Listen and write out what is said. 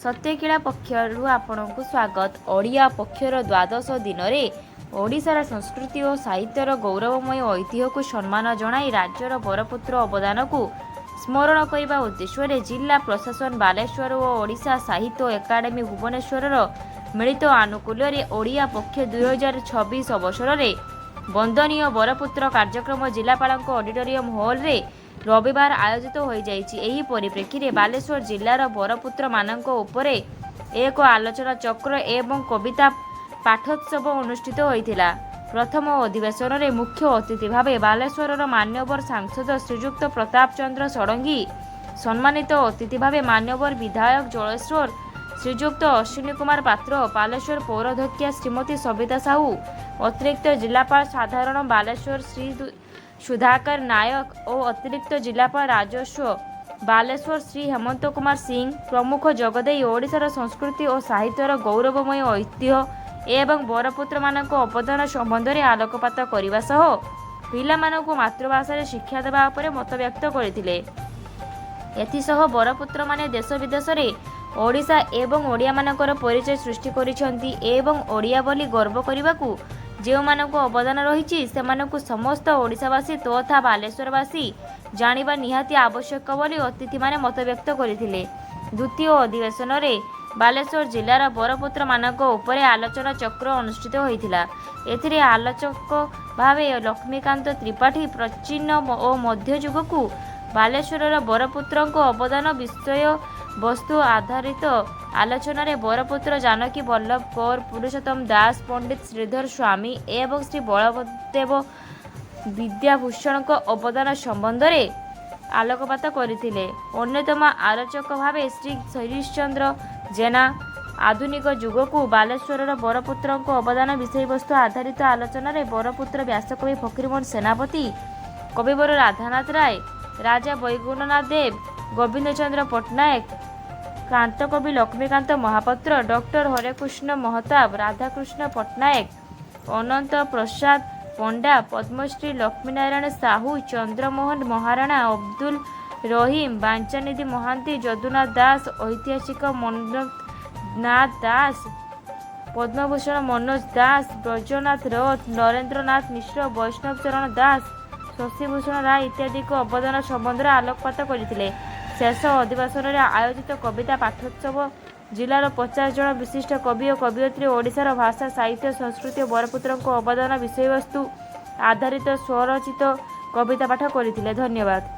सत्यकीड़ा पक्षरु आपणको स्वागत। ओडिया पक्षर द्वादश दिन में ओडिशार संस्कृति और साहित्यर गौरवमय ऐतिह्य को सम्मान जणाई राज्यर बरपुत्र अवदान को स्मरण करने उद्देश्य जिला प्रशासन बालेश्वर और ओडिशा साहित्य एकाडेमी भुवनेश्वर मिलित आनुकूल्य ओडिया पक्ष 2026 अवसर में वंदनीय बरपुत्र कार्यक्रम जिलापाल ऑडिटोरियम हॉल रे रविवार आयोजित हो जाइछि। परिप्रेक्षी में बालेश्वर जिलार बरपुत्र मानक उपरे एक आलोचना चक्र एवं कविता पाठोत्सव अनुष्ठित होइथिला। प्रथम अधिवेशन में मुख्य अतिथि भाव बालेश्वर मान्यवर सांसद श्रीजुक्त प्रताप चंद्र षडंगी, सम्मानित अतिथि भाव मान्यवर विधायक जलेश्वर श्रीजुक्त अश्विनी कुमार पात्र, बालेश्वर पौराध्यक्षा श्रीमती सविता साहू, अतिरिक्त जिलापाल साधारण बालेश्वर श्री सुधाकर नायक और अतिरिक्त जिलापाल राजस्व बालेश्वर श्री हेमंत कुमार सिंह प्रमुख जगदेई ओडिशार संस्कृति और साहित्यर गौरवमय ऐतिह्य एवं बरपुत्र मानक अवदान संबंध में आलोकपात करने सह पिलामानकु मातृभाषा शिक्षा देवा उपरे मत व्यक्त करथिले। एथिसह बरपुत्र माने देश विदेश में ओडिशा एवं ओडिया मानकर परिचय सृष्टि करिसेंती एवं ओडिया बोली गर्व करने जो मानक अवदान रही से समस्त ओडिशावासी तथा बालेश्वरवासी जानिबा निहाती आवश्यक बोली अतिथि माने मत व्यक्त करथिले। द्वितीय अधिवेशन में बालेश्वर जिलार बरपुत्र मानक उपरे आलोचना चक्र अनुष्ठित होइथिला। एथिरे आलोचक भावे लक्ष्मीकांत त्रिपाठी प्राचीन और मध्ययुग को बालेश्वर बरपुत्र अवदान विषय वस्तु आधारित आलोचना रे बरपुत्र जानकी वल्लभ कौर, पुरुषोत्तम दास, पंडित श्रीधर स्वामी एवं श्री बलदेव विद्याभूषण अवदान संबंध में आलोकपात करथिले। अन्यतम आलोचक भावे श्री शैलेश चंद्र जेना आधुनिक युग को बालेश्वर बरपुत्र अवदान विषय वस्तु आधारित आलोचना रे बरपुत्र व्यासकवि फकीरमोहन सेनापति, कविवर राधानाथ राय, राजा वैगुण्यनाथ देव, गोविंद चंद्र पट्टनायक, कांतकवि लक्ष्मीकांत महापात्र, डॉक्टर हरेकृष्ण महताब, राधाकृष्ण पट्टनायक, अनंत प्रसाद पंडा, पद्मश्री लक्ष्मीनारायण साहू, चंद्रमोहन महाराणा, अब्दुल रहीम, बांचानिधि महांती, जदुनाथ दास, ऐतिहासिक मनोनाथ दास, पद्मभूषण मनोज दास, ब्रजनाथ रथ, नरेंद्रनाथ मिश्र, वैष्णव चरण दास, शशिभूषण राय इत्यादि को अवदान संबंध में आलोकपात करथिले। शेष अधिवेशन में आयोजित कविता पाठोत्सव जिलार 50 जन विशिष्ट कवि और कवियत्री ओडिशार भाषा साहित्य संस्कृति और बरपुत्र अवदान विषय वस्तु आधारित स्वरचित कविता पाठ करथिले। धन्यवाद।